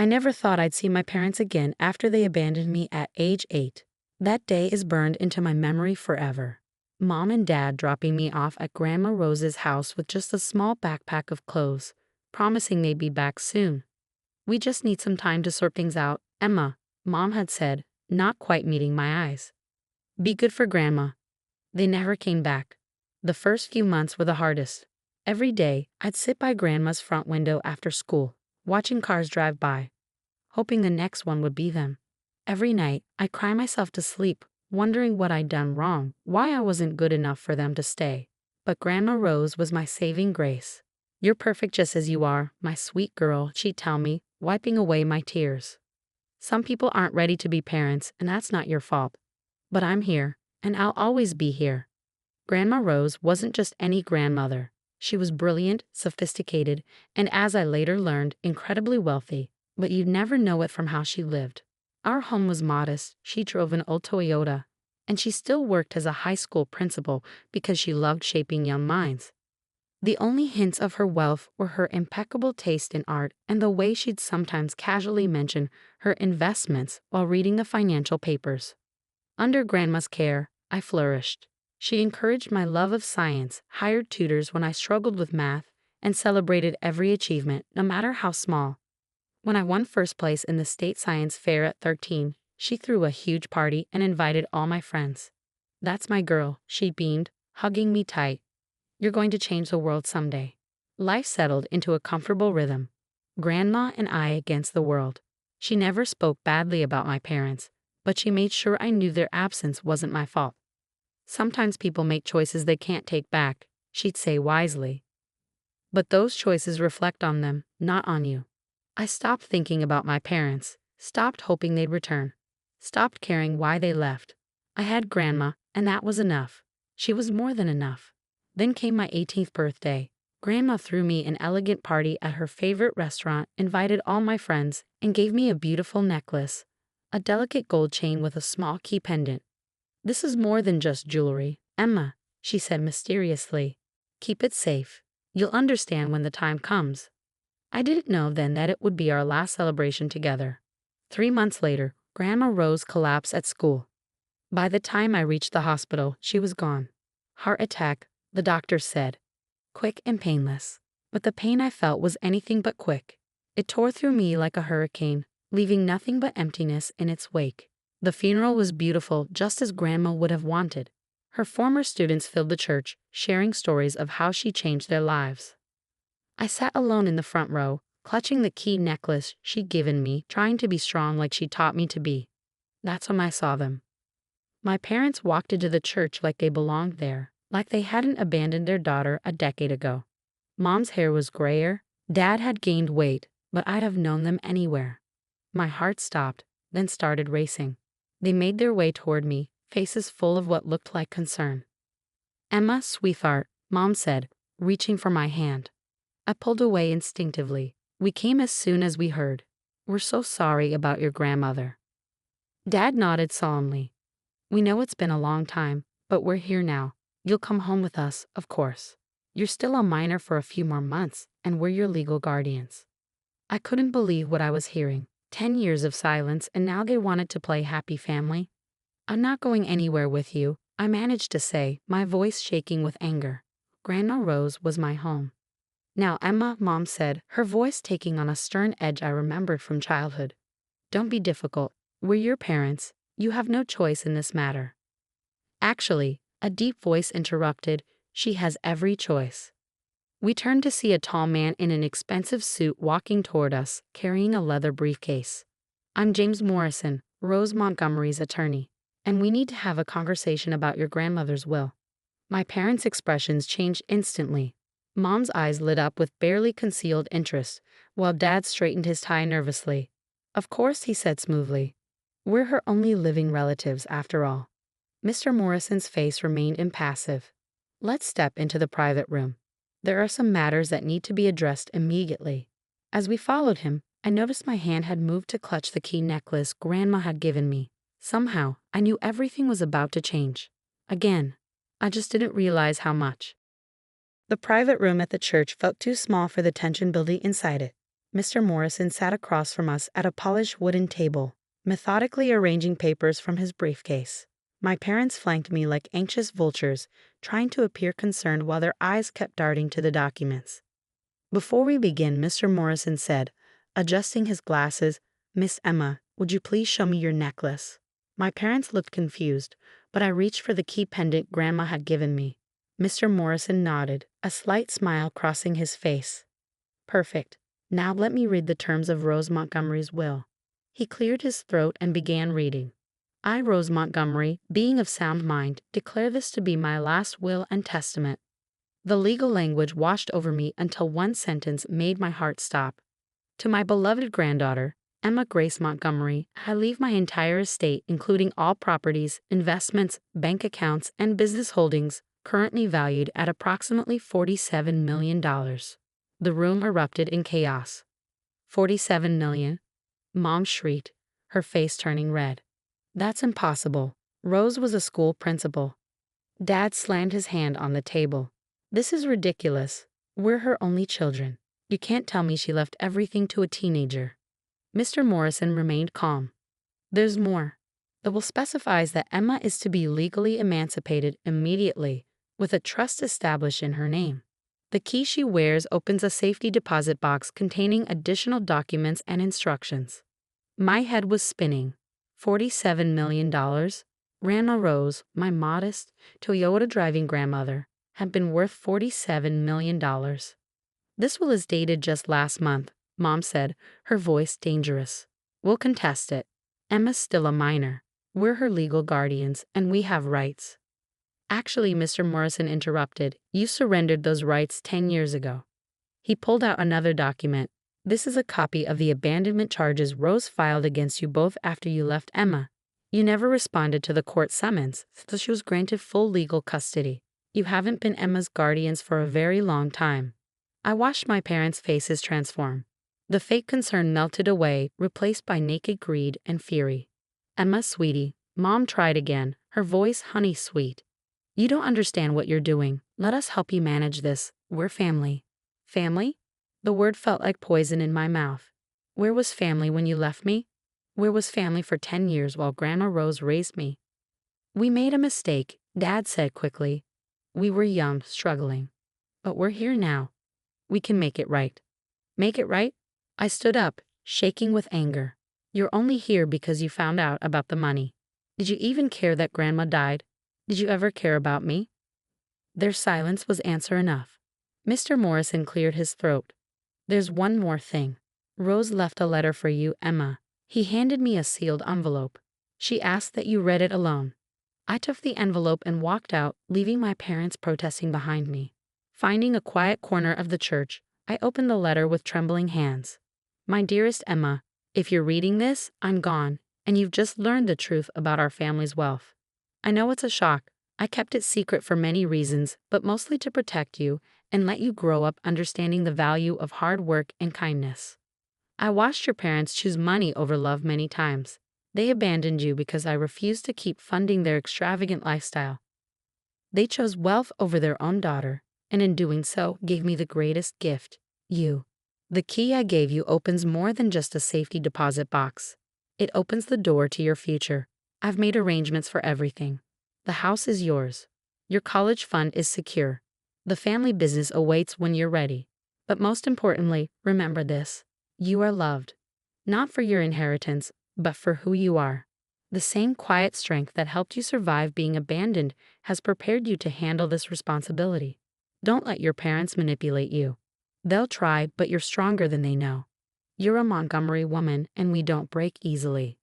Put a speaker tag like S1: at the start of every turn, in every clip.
S1: I never thought I'd see my parents again after they abandoned me at age 8. That day is burned into my memory forever. Mom and Dad dropping me off at Grandma Rose's house with just a small backpack of clothes, promising they'd be back soon. "We just need some time to sort things out, Emma," Mom had said, not quite meeting my eyes. "Be good for Grandma." They never came back. The first few months were the hardest. Every day, I'd sit by Grandma's front window after school, watching cars drive by, hoping the next one would be them. Every night, I'd cry myself to sleep, wondering what I'd done wrong, why I wasn't good enough for them to stay. But Grandma Rose was my saving grace. "You're perfect just as you are, my sweet girl," she'd tell me, wiping away my tears. "Some people aren't ready to be parents, and that's not your fault. But I'm here, and I'll always be here." Grandma Rose wasn't just any grandmother. She was brilliant, sophisticated, and as I later learned, incredibly wealthy, but you'd never know it from how she lived. Our home was modest. She drove an old Toyota, and she still worked as a high school principal because she loved shaping young minds. The only hints of her wealth were her impeccable taste in art and the way she'd sometimes casually mention her investments while reading the financial papers. Under Grandma's care, I flourished. She encouraged my love of science, hired tutors when I struggled with math, and celebrated every achievement, no matter how small. When I won first place in the state science fair at 13, she threw a huge party and invited all my friends. "That's my girl," she beamed, hugging me tight. "You're going to change the world someday." Life settled into a comfortable rhythm. Grandma and I against the world. She never spoke badly about my parents, but she made sure I knew their absence wasn't my fault. "Sometimes people make choices they can't take back," she'd say wisely. "But those choices reflect on them, not on you." I stopped thinking about my parents, stopped hoping they'd return, stopped caring why they left. I had Grandma, and that was enough. She was more than enough. Then came my 18th birthday. Grandma threw me an elegant party at her favorite restaurant, invited all my friends, and gave me a beautiful necklace, a delicate gold chain with a small key pendant. "This is more than just jewelry, Emma," she said mysteriously. "Keep it safe. You'll understand when the time comes." I didn't know then that it would be our last celebration together. 3 months later, Grandma Rose collapsed at school. By the time I reached the hospital, she was gone. Heart attack, the doctor said. Quick and painless. But the pain I felt was anything but quick. It tore through me like a hurricane, leaving nothing but emptiness in its wake. The funeral was beautiful, just as Grandma would have wanted. Her former students filled the church, sharing stories of how she changed their lives. I sat alone in the front row, clutching the key necklace she'd given me, trying to be strong like she taught me to be. That's when I saw them. My parents walked into the church like they belonged there, like they hadn't abandoned their daughter a decade ago. Mom's hair was grayer, Dad had gained weight, but I'd have known them anywhere. My heart stopped, then started racing. They made their way toward me, faces full of what looked like concern. "Emma, sweetheart," Mom said, reaching for my hand. I pulled away instinctively. "We came as soon as we heard. We're so sorry about your grandmother." Dad nodded solemnly. "We know it's been a long time, but we're here now. You'll come home with us, of course. You're still a minor for a few more months, and we're your legal guardians." I couldn't believe what I was hearing. 10 years of silence, and now they wanted to play happy family. "I'm not going anywhere with you," I managed to say, my voice shaking with anger. Grandma Rose was my home. "Now, Emma," Mom said, her voice taking on a stern edge I remembered from childhood. "Don't be difficult. We're your parents. You have no choice in this matter." Actually, a deep voice interrupted, "She has every choice." We turned to see a tall man in an expensive suit walking toward us, carrying a leather briefcase. "I'm James Morrison, Rose Montgomery's attorney, and we need to have a conversation about your grandmother's will." My parents' expressions changed instantly. Mom's eyes lit up with barely concealed interest, while Dad straightened his tie nervously. "Of course," he said smoothly. "We're her only living relatives, after all." Mr. Morrison's face remained impassive. "Let's step into the private room. There are some matters that need to be addressed immediately." As we followed him, I noticed my hand had moved to clutch the key necklace Grandma had given me. Somehow, I knew everything was about to change. Again. I just didn't realize how much. The private room at the church felt too small for the tension building inside it. Mr. Morrison sat across from us at a polished wooden table, methodically arranging papers from his briefcase. My parents flanked me like anxious vultures, trying to appear concerned while their eyes kept darting to the documents. Before we begin, Mr. Morrison said, adjusting his glasses, "Miss Emma, would you please show me your necklace?" My parents looked confused, but I reached for the key pendant Grandma had given me. Mr. Morrison nodded, a slight smile crossing his face. "Perfect. Now let me read the terms of Rose Montgomery's will." He cleared his throat and began reading. "I, Rose Montgomery, being of sound mind, declare this to be my last will and testament." The legal language washed over me until one sentence made my heart stop. "To my beloved granddaughter, Emma Grace Montgomery, I leave my entire estate, including all properties, investments, bank accounts, and business holdings, currently valued at approximately $47 million. The room erupted in chaos. "$47 million? Mom shrieked, her face turning red. "That's impossible. Rose was a school principal." Dad slammed his hand on the table. "This is ridiculous. We're her only children. You can't tell me she left everything to a teenager." Mr. Morrison remained calm. "There's more. The will specifies that Emma is to be legally emancipated immediately, with a trust established in her name. The key she wears opens a safety deposit box containing additional documents and instructions." My head was spinning. $47 million? Grandma Rose, my modest, Toyota driving grandmother, had been worth $47 million. "This will is dated just last month," Mom said, her voice dangerous. "We'll contest it. Emma's still a minor. We're her legal guardians, and we have rights." "Actually," Mr. Morrison interrupted, "you surrendered those rights 10 years ago." He pulled out another document. "This is a copy of the abandonment charges Rose filed against you both after you left Emma. You never responded to the court summons, so she was granted full legal custody. You haven't been Emma's guardians for a very long time." I watched my parents' faces transform. The fake concern melted away, replaced by naked greed and fury. "Emma, sweetie," Mom tried again, her voice honey sweet. "You don't understand what you're doing. Let us help you manage this. We're family." "Family?" The word felt like poison in my mouth. Where was family when you left me? Where was family for 10 years while Grandma Rose raised me? "We made a mistake," Dad said quickly. "We were young, struggling. But we're here now. We can make it right." "Make it right?" I stood up, shaking with anger. "You're only here because you found out about the money. Did you even care that Grandma died? Did you ever care about me?" Their silence was answer enough. Mr. Morrison cleared his throat. "There's one more thing. Rose left a letter for you, Emma." He handed me a sealed envelope. "She asked that you read it alone." I took the envelope and walked out, leaving my parents protesting behind me. Finding a quiet corner of the church, I opened the letter with trembling hands. "My dearest Emma, if you're reading this, I'm gone, and you've just learned the truth about our family's wealth. I know it's a shock. I kept it secret for many reasons, but mostly to protect you and let you grow up understanding the value of hard work and kindness. I watched your parents choose money over love many times. They abandoned you because I refused to keep funding their extravagant lifestyle. They chose wealth over their own daughter, and in doing so gave me the greatest gift, you. The key I gave you opens more than just a safety deposit box. It opens the door to your future. I've made arrangements for everything. The house is yours. Your college fund is secure. The family business awaits when you're ready. But most importantly, remember this. You are loved. Not for your inheritance, but for who you are. The same quiet strength that helped you survive being abandoned has prepared you to handle this responsibility. Don't let your parents manipulate you. They'll try, but you're stronger than they know. You're a Montgomery woman, and we don't break easily.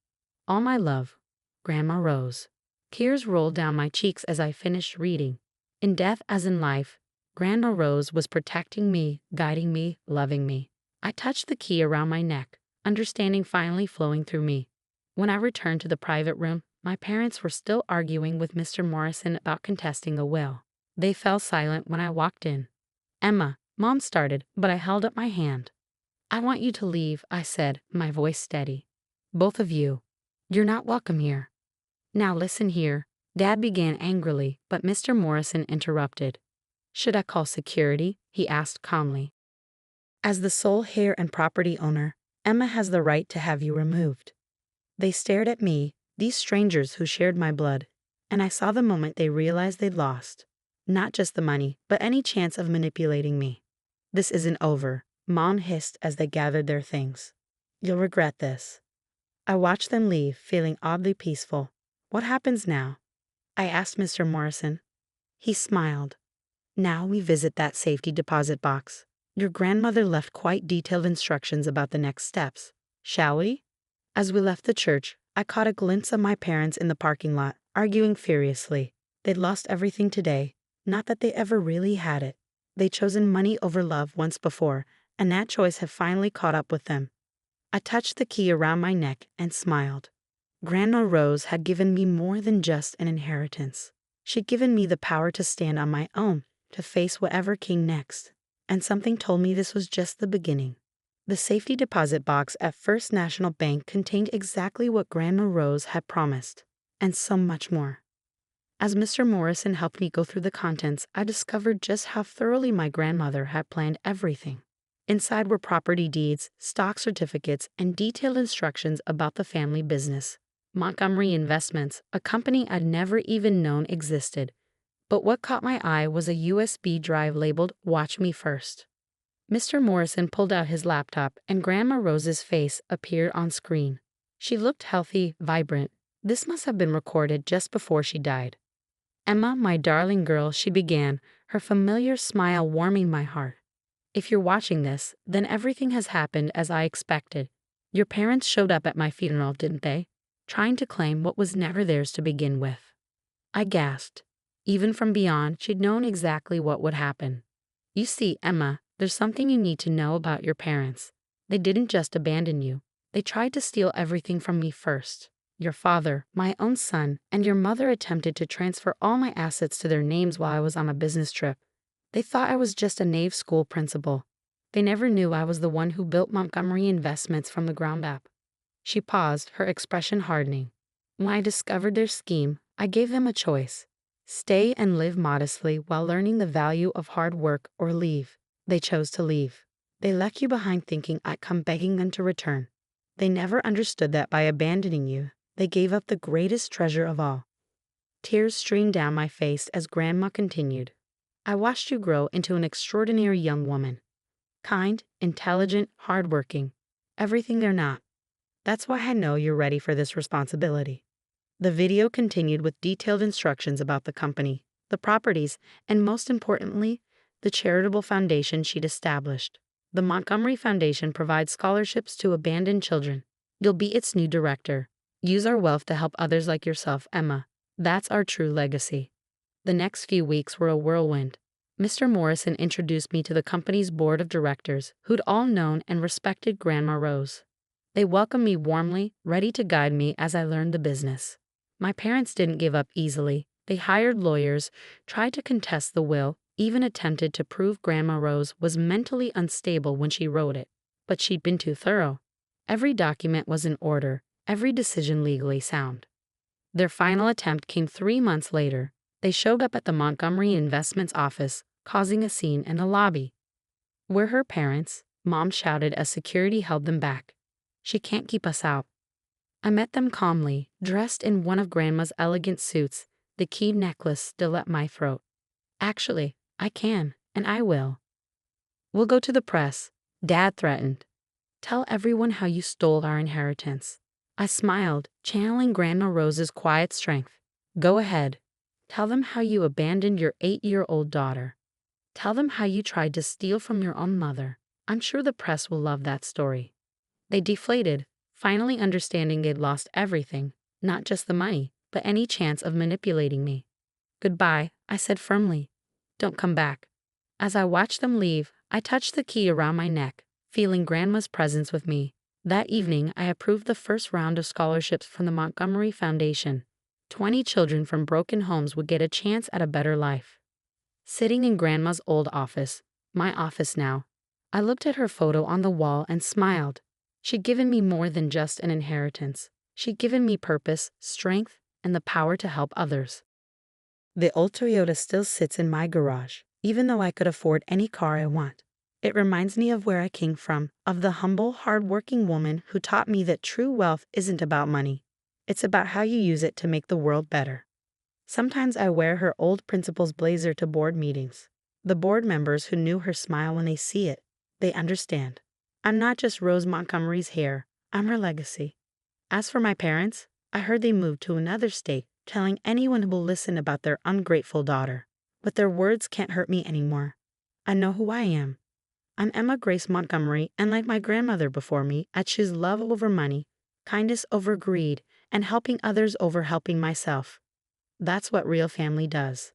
S1: All my love, Grandma Rose." Tears rolled down my cheeks as I finished reading. In death as in life, Grandma Rose was protecting me, guiding me, loving me. I touched the key around my neck, understanding finally flowing through me. When I returned to the private room, my parents were still arguing with Mr. Morrison about contesting the will. They fell silent when I walked in. "Emma," Mom started, but I held up my hand. "I want you to leave," I said, my voice steady. "Both of you. You're not welcome here." "Now listen here," Dad began angrily, but Mr. Morrison interrupted. "Should I call security?" he asked calmly. As the sole heir and property owner, Emma has the right to have you removed. They stared at me, these strangers who shared my blood, and I saw the moment they realized they'd lost. Not just the money, but any chance of manipulating me. This isn't over, Mom hissed as they gathered their things. You'll regret this. I watched them leave, feeling oddly peaceful. What happens now? I asked Mr. Morrison. He smiled. Now we visit that safety deposit box. Your grandmother left quite detailed instructions about the next steps. Shall we? As we left the church, I caught a glimpse of my parents in the parking lot, arguing furiously. They'd lost everything today, not that they ever really had it. They'd chosen money over love once before, and that choice had finally caught up with them. I touched the key around my neck and smiled. Grandma Rose had given me more than just an inheritance. She'd given me the power to stand on my own, to face whatever came next. And something told me this was just the beginning. The safety deposit box at First National Bank contained exactly what Grandma Rose had promised, and so much more. As Mr. Morrison helped me go through the contents, I discovered just how thoroughly my grandmother had planned everything. Inside were property deeds, stock certificates, and detailed instructions about the family business. Montgomery Investments, a company I'd never even known existed. But what caught my eye was a USB drive labeled "Watch Me First." Mr. Morrison pulled out his laptop, and Grandma Rose's face appeared on screen. She looked healthy, vibrant. This must have been recorded just before she died. Emma, my darling girl, she began, her familiar smile warming my heart. If you're watching this, then everything has happened as I expected. Your parents showed up at my funeral, didn't they? Trying to claim what was never theirs to begin with. I gasped. Even from beyond, she'd known exactly what would happen. You see, Emma, there's something you need to know about your parents. They didn't just abandon you. They tried to steal everything from me first. Your father, my own son, and your mother attempted to transfer all my assets to their names while I was on a business trip. They thought I was just a naive school principal. They never knew I was the one who built Montgomery Investments from the ground up. She paused, her expression hardening. When I discovered their scheme, I gave them a choice. Stay and live modestly while learning the value of hard work, or leave. They chose to leave. They left you behind thinking I'd come begging them to return. They never understood that by abandoning you, they gave up the greatest treasure of all. Tears streamed down my face as Grandma continued. I watched you grow into an extraordinary young woman. Kind, intelligent, hardworking. Everything they're not. That's why I know you're ready for this responsibility. The video continued with detailed instructions about the company, the properties, and most importantly, the charitable foundation she'd established. The Montgomery Foundation provides scholarships to abandoned children. You'll be its new director. Use our wealth to help others like yourself, Emma. That's our true legacy. The next few weeks were a whirlwind. Mr. Morrison introduced me to the company's board of directors, who'd all known and respected Grandma Rose. They welcomed me warmly, ready to guide me as I learned the business. My parents didn't give up easily. They hired lawyers, tried to contest the will, even attempted to prove Grandma Rose was mentally unstable when she wrote it. But she'd been too thorough. Every document was in order, every decision legally sound. Their final attempt came 3 months later. They showed up at the Montgomery Investments office, causing a scene in the lobby. "We're her parents," Mom shouted as security held them back. "She can't keep us out." I met them calmly, dressed in one of Grandma's elegant suits, the key necklace still at my throat. "Actually, I can, and I will." "We'll go to the press," Dad threatened. "Tell everyone how you stole our inheritance." I smiled, channeling Grandma Rose's quiet strength. "Go ahead. Tell them how you abandoned your 8-year-old daughter. Tell them how you tried to steal from your own mother. I'm sure the press will love that story." They deflated, finally understanding they'd lost everything, not just the money, but any chance of manipulating me. "Goodbye," I said firmly. "Don't come back." As I watched them leave, I touched the key around my neck, feeling Grandma's presence with me. That evening, I approved the first round of scholarships from the Montgomery Foundation. 20 children from broken homes would get a chance at a better life. Sitting in Grandma's old office, my office now, I looked at her photo on the wall and smiled. She'd given me more than just an inheritance. She'd given me purpose, strength, and the power to help others. The old Toyota still sits in my garage, even though I could afford any car I want. It reminds me of where I came from, of the humble, hard-working woman who taught me that true wealth isn't about money. It's about how you use it to make the world better. Sometimes I wear her old principal's blazer to board meetings. The board members who knew her smile when they see it. They understand. I'm not just Rose Montgomery's hair, I'm her legacy. As for my parents, I heard they moved to another state, telling anyone who will listen about their ungrateful daughter. But their words can't hurt me anymore. I know who I am. I'm Emma Grace Montgomery, and like my grandmother before me, I choose love over money, kindness over greed, and helping others over helping myself. That's what real family does.